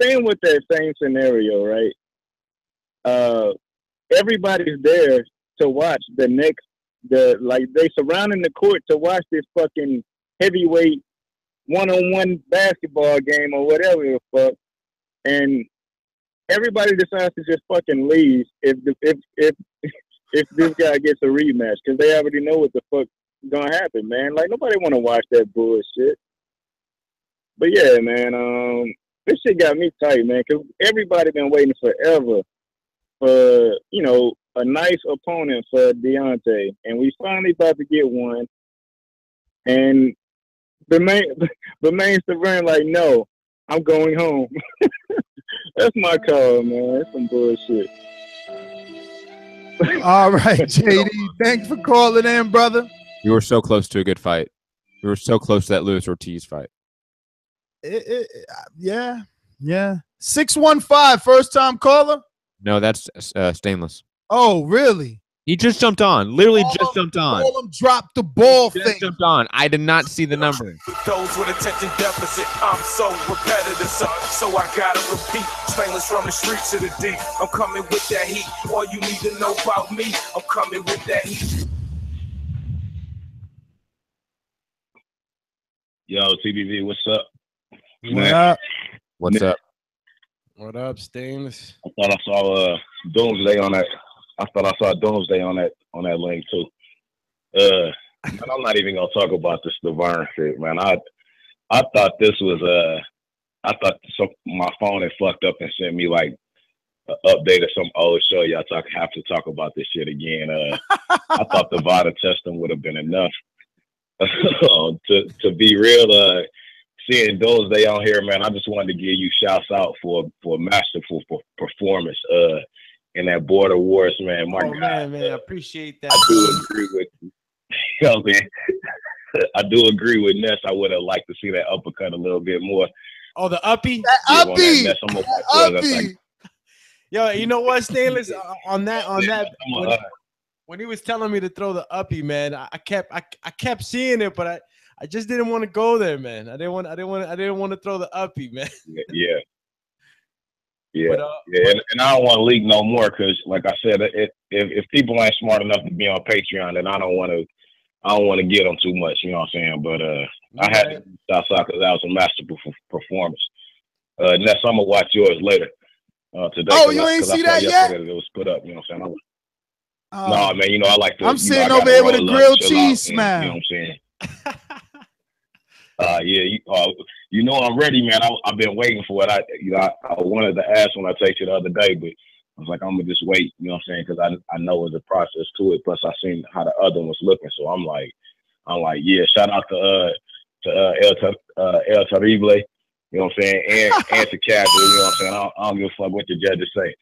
staying with that same scenario, right? Everybody's there to watch they surrounding the court to watch this fucking heavyweight one-on-one basketball game or whatever the fuck. And everybody decides to just fucking leave if this guy gets a rematch, because they already know what the fuck gonna happen, man. Like, nobody want to watch that bullshit. But yeah, man, this shit got me tight, man, because everybody been waiting forever for, a nice opponent for Deontay, and we finally about to get one. And Bermane Stiverne like, no, I'm going home. That's my call, man. That's some bullshit. All right, JD. Thanks for calling in, brother. You were so close to a good fight. We were so close to that Lewis Ortiz fight. Yeah. 615, first time caller? No, that's Stainless. Oh, really? He just jumped on. Literally just jumped on. All them dropped the ball He thing. just jumped on. I did not see the number. Those with attention deficit, I'm so repetitive, so I gotta repeat. Stainless from the streets to the deep. I'm coming with that heat. All you need to know about me, I'm coming with that heat. Yo, TBV, what's up? What's up? What up, Stainless? I thought I saw Doomsday on that. I thought I saw Doomsday on that link too. Man, I'm not even gonna talk about this Stiverne shit, man. I thought this was I thought my phone had fucked up and sent me like an update of some old show. Y'all have to talk about this shit again. I thought the VADA testing would have been enough. To be real, seeing Doomsday on here, man, I just wanted to give you shouts out for a masterful performance in that Border Wars, man. My God, man, I appreciate that. I do agree with you. Man, I do agree with Ness. I would have liked to see that uppercut a little bit more. Oh, the uppie? Uppie. Yo, you know what, Stainless? On that. When he was telling me to throw the uppie, man, I kept seeing it, but I just didn't want to go there, man. I didn't want to throw the uppie, man. Yeah. Yeah, and I don't want to leak no more because, like I said, if people ain't smart enough to be on Patreon, then I don't want to get them too much. You know what I'm saying? But I had to stop because that was a masterful performance. Ness, I'm gonna watch yours later today. Oh, you ain't see that yet? That it was put up. You know what I'm saying? No, man. You know I like to. I'm sitting over there with a grilled cheese smile. You know what I'm saying? You know I'm ready, man. I've been waiting for it. I wanted to ask when I texted you the other day, but I was like, I'm gonna just wait. You know what I'm saying? Because I know there's a process to it. Plus, I seen how the other one was looking, so I'm like, yeah. Shout out to El Terrible. You know what I'm saying? And to Casual. You know what I'm saying? I don't give a fuck what the judges say.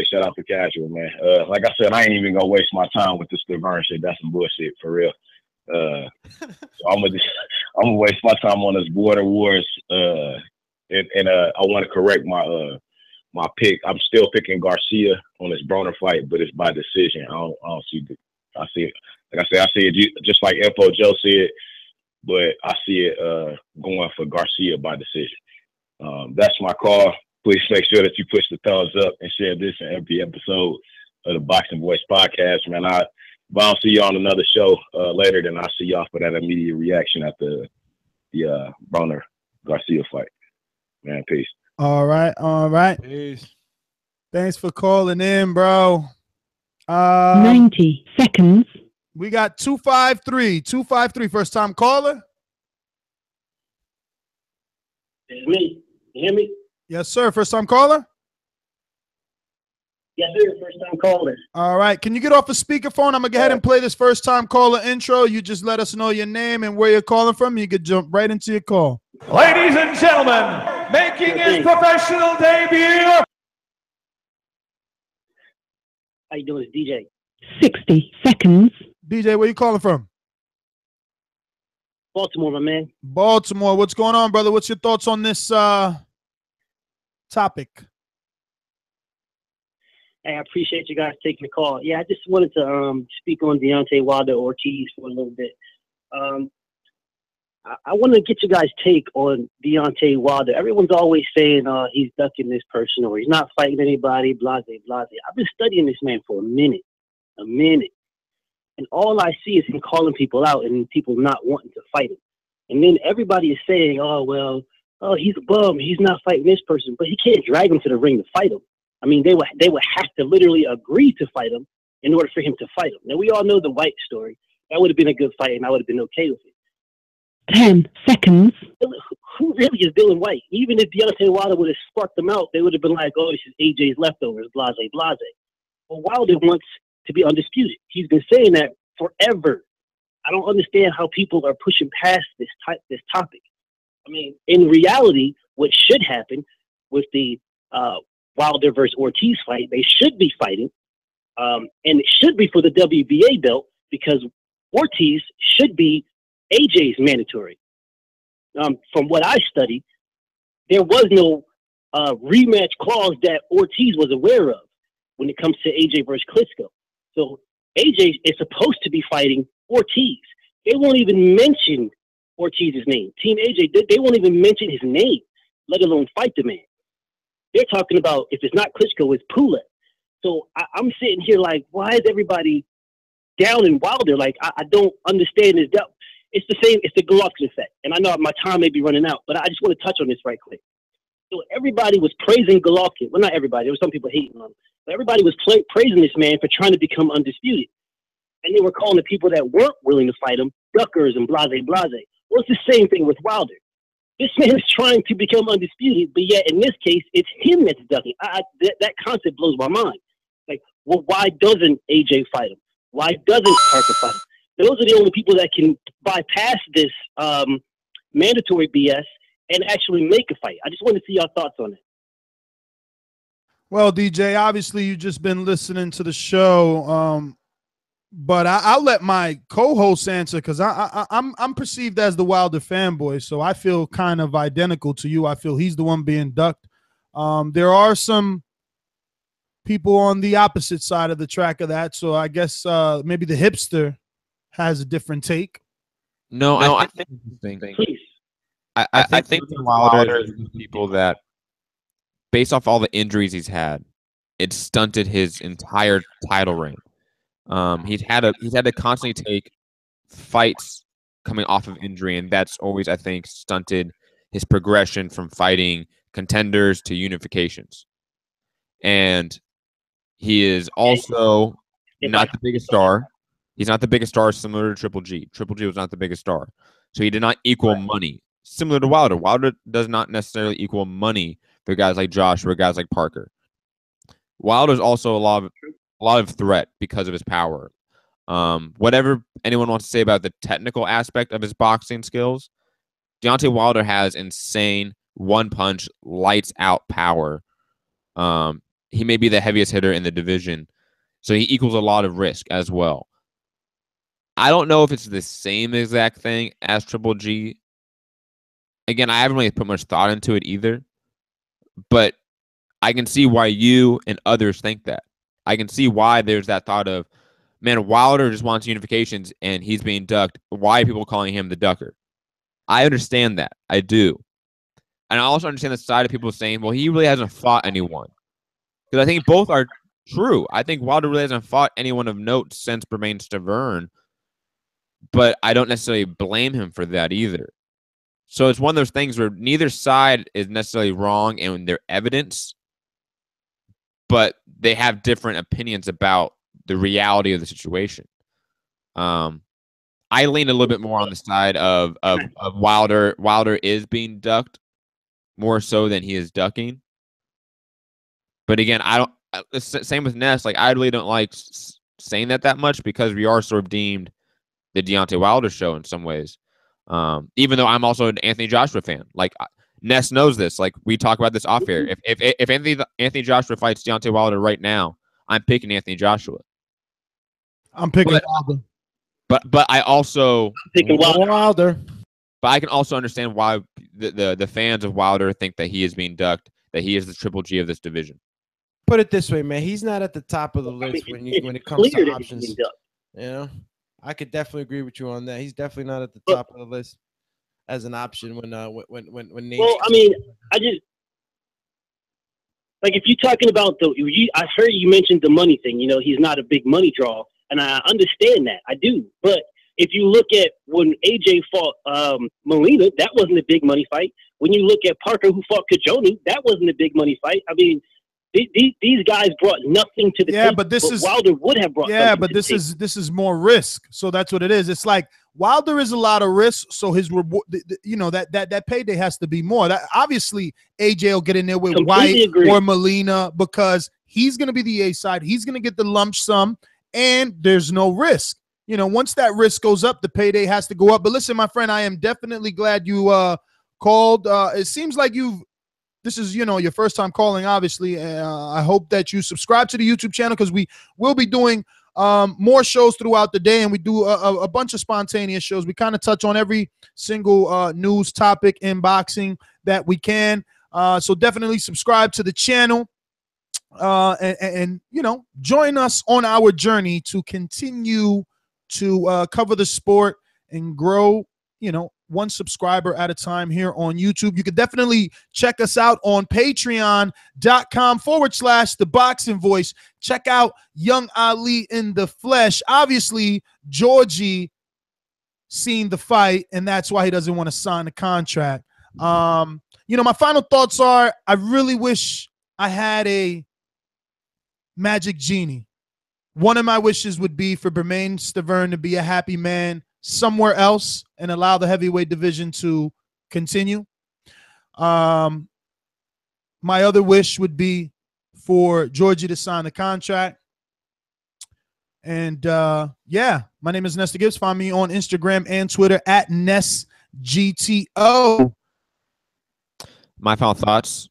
Shout out to Casual, man. Like I said, I ain't even gonna waste my time with this Stiverne shit. That's some bullshit for real. So I'm gonna waste my time on this Border Wars. And I want to correct my pick. I'm still picking Garcia on this Broner fight, but it's by decision. I don't see it. I see it. Like I said, I see it just like Info Joe said, but I see it going for Garcia by decision. That's my call. Please make sure that you push the thumbs up and share this in every episode of the Boxing Voice podcast, man. If I don't see you on another show later, then I'll see y'all for that immediate reaction at the Broner Garcia fight. Man, peace. All right. Peace. Thanks for calling in, bro. 90 seconds. We got 253. First time caller. It's me. You hear me? Yes, sir. First time caller. Yes, sir. First time caller. All right. Can you get off a speakerphone? I'm going to go ahead and play this first time caller intro. You just let us know your name and where you're calling from. You could jump right into your call. Ladies and gentlemen, making his professional debut. How you doing? It's DJ. 60 seconds. DJ, where you calling from? Baltimore, my man. Baltimore. What's going on, brother? What's your thoughts on this topic? Hey, I appreciate you guys taking the call. Yeah, I just wanted to speak on Deontay Wilder Ortiz for a little bit. I want to get you guys' take on Deontay Wilder. Everyone's always saying he's ducking this person or he's not fighting anybody, blase, blase. I've been studying this man for a minute. And all I see is him calling people out and people not wanting to fight him. And then everybody is saying, he's a bum. He's not fighting this person. But he can't drag him to the ring to fight him. I mean, they would have to literally agree to fight him in order for him to fight him. Now, we all know the White story. That would have been a good fight, and I would have been okay with it. 10 seconds. Who really is Dylan White? Even if Deontay Wilder would have sparked them out, they would have been like, oh, this is AJ's leftovers, blase, blase. Well, Wilder wants to be undisputed. He's been saying that forever. I don't understand how people are pushing past this topic. I mean, in reality, what should happen with the Wilder versus Ortiz fight, they should be fighting, and it should be for the WBA belt because Ortiz should be AJ's mandatory. From what I studied, there was no rematch clause that Ortiz was aware of when it comes to AJ versus Klitschko. So AJ is supposed to be fighting Ortiz. They won't even mention Ortiz's name. Team AJ, they won't even mention his name, let alone fight the man. They're talking about, if it's not Klitschko, it's Pula. So I'm sitting here like, why is everybody down in Wilder? Like, I don't understand this. It's the same, it's the Golovkin effect. And I know my time may be running out, but I just want to touch on this right quick. So everybody was praising Golovkin. Well, not everybody. There was some people hating on him. But everybody was praising this man for trying to become undisputed. And they were calling the people that weren't willing to fight him duckers and blase, blase. Well, it's the same thing with Wilder. This man is trying to become undisputed, but yet in this case, it's him that's ducking. That concept blows my mind. Like, well, why doesn't AJ fight him? Why doesn't Parker fight him? Those are the only people that can bypass this mandatory BS and actually make a fight. I just want to see your thoughts on it. Well, DJ, obviously you've just been listening to the show, but I'll let my co-host answer because I'm perceived as the Wilder fanboy, so I feel kind of identical to you. I feel he's the one being ducked. There are some people on the opposite side of the track of that, so I guess maybe the hipster has a different take. No, I think Please. I think the Wilder is the people that based off all the injuries he's had, it stunted his entire title reign. He's had to constantly take fights coming off of injury, and that's always, I think, stunted his progression from fighting contenders to unifications. And he is also not the biggest star. He's not the biggest star, similar to Triple G. Triple G was not the biggest star. So he did not equal money, similar to Wilder. Wilder does not necessarily equal money for guys like Josh or guys like Parker. Wilder's also a lot of threat because of his power. Whatever anyone wants to say about the technical aspect of his boxing skills, Deontay Wilder has insane one-punch, lights-out power. He may be the heaviest hitter in the division, so he equals a lot of risk as well. I don't know if it's the same exact thing as Triple G. Again, I haven't really put much thought into it either, but I can see why you and others think that. I can see why there's that thought of, man, Wilder just wants unifications and he's being ducked. Why are people calling him the ducker? I understand that. I do. And I also understand the side of people saying, well, he really hasn't fought anyone. Because I think both are true. I think Wilder really hasn't fought anyone of note since Bermane Stiverne, but I don't necessarily blame him for that either. So it's one of those things where neither side is necessarily wrong in their evidence, but they have different opinions about the reality of the situation. I lean a little bit more on the side of Wilder. Wilder is being ducked more so than he is ducking. But again, I don't. Same with Ness. Like, I really don't like saying that much because we are sort of deemed the Deontay Wilder show in some ways. Even though I'm also an Anthony Joshua fan. Like, Ness knows this. Like, we talk about this off air. If Anthony Joshua fights Deontay Wilder right now, I'm picking Anthony Joshua. I'm picking Wilder. But I also picking Wilder. But I can also understand why the fans of Wilder think that he is being ducked, that he is the Triple G of this division. Put it this way, man. He's not at the top of the list when it comes to options. You know, I could definitely agree with you on that. He's definitely not at the top of the list as an option when names. Well, I mean, I just like if you're talking about I heard you mentioned the money thing. You know, he's not a big money draw, and I understand that. I do, but if you look at when AJ fought Molina, that wasn't a big money fight. When you look at Parker, who fought Cajoni, that wasn't a big money fight. I mean, these guys brought nothing to the table. But this is Wilder would have brought. Yeah, but this is more risk. So that's what it is. It's like Wilder is a lot of risk. So his reward, that payday has to be more. That obviously AJ will get in there with White or Molina because he's going to be the A side. He's going to get the lump sum, and there's no risk. You know, once that risk goes up, the payday has to go up. But listen, my friend, I am definitely glad you called. It seems like this is, your first time calling, obviously. I hope that you subscribe to the YouTube channel because we will be doing more shows throughout the day, and we do a bunch of spontaneous shows. We kind of touch on every single news topic in boxing that we can. So definitely subscribe to the channel and join us on our journey to continue to cover the sport and grow, one subscriber at a time here on YouTube. You can definitely check us out on patreon.com/ThaBoxingVoice. Check out Young Ali in the flesh. Obviously, Georgie seen the fight, and that's why he doesn't want to sign the contract. My final thoughts are I really wish I had a magic genie. One of my wishes would be for Bermane Stiverne to be a happy man somewhere else and allow the heavyweight division to continue. My other wish would be for Georgie to sign the contract. And my name is Nestor Gibbs. Find me on Instagram and Twitter at NestGTO. My final thoughts.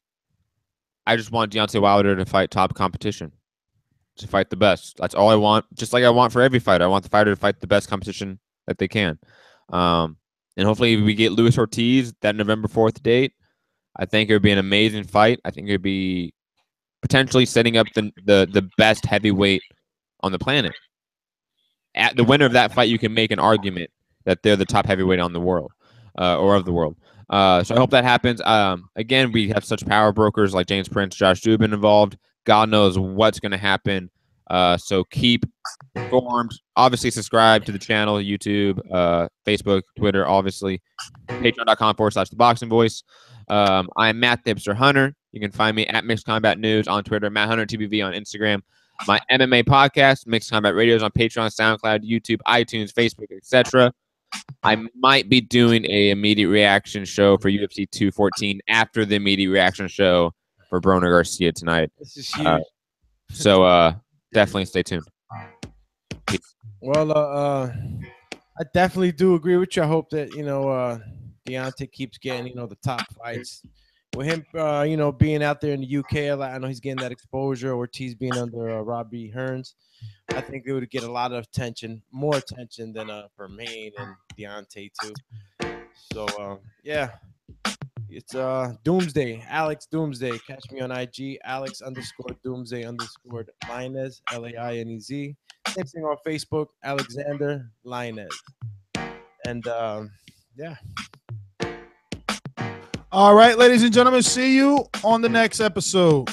I just want Deontay Wilder to fight top competition, to fight the best. That's all I want. Just like I want for every fighter. I want the fighter to fight the best competition that they can. And hopefully we get Luis Ortiz that November 4th date. I think it would be an amazing fight. I think it would be potentially setting up the best heavyweight on the planet. At the winner of that fight, you can make an argument that they're the top heavyweight on the world. or of the world. So I hope that happens. Again, we have such power brokers like James Prince, Josh Dubin involved. God knows what's going to happen. So keep informed. Obviously, subscribe to the channel, YouTube, Facebook, Twitter, obviously. Patreon.com/ThaBoxingVoice. I am Matt the Hipster Hunter. You can find me at Mixed Combat News on Twitter, Matt Hunter TBV on Instagram. My MMA podcast, Mixed Combat Radio, is on Patreon, SoundCloud, YouTube, iTunes, Facebook, etc. I might be doing a immediate reaction show for UFC 214 after the immediate reaction show for Broner Garcia tonight. This is huge. So definitely stay tuned. Peace. Well, I definitely do agree with you. I hope that, Deontay keeps getting, the top fights. With him, being out there in the UK, I know he's getting that exposure. Ortiz being under Robbie Hearns, I think it would get a lot of attention, more attention than Bermane and Deontay too. So yeah, it's Doomsday, Alex Doomsday. Catch me on IG, Alex_Doomsday_ Lainez, Lainez. Same thing on Facebook, Alexander Lainez. And yeah. All right, ladies and gentlemen, see you on the next episode.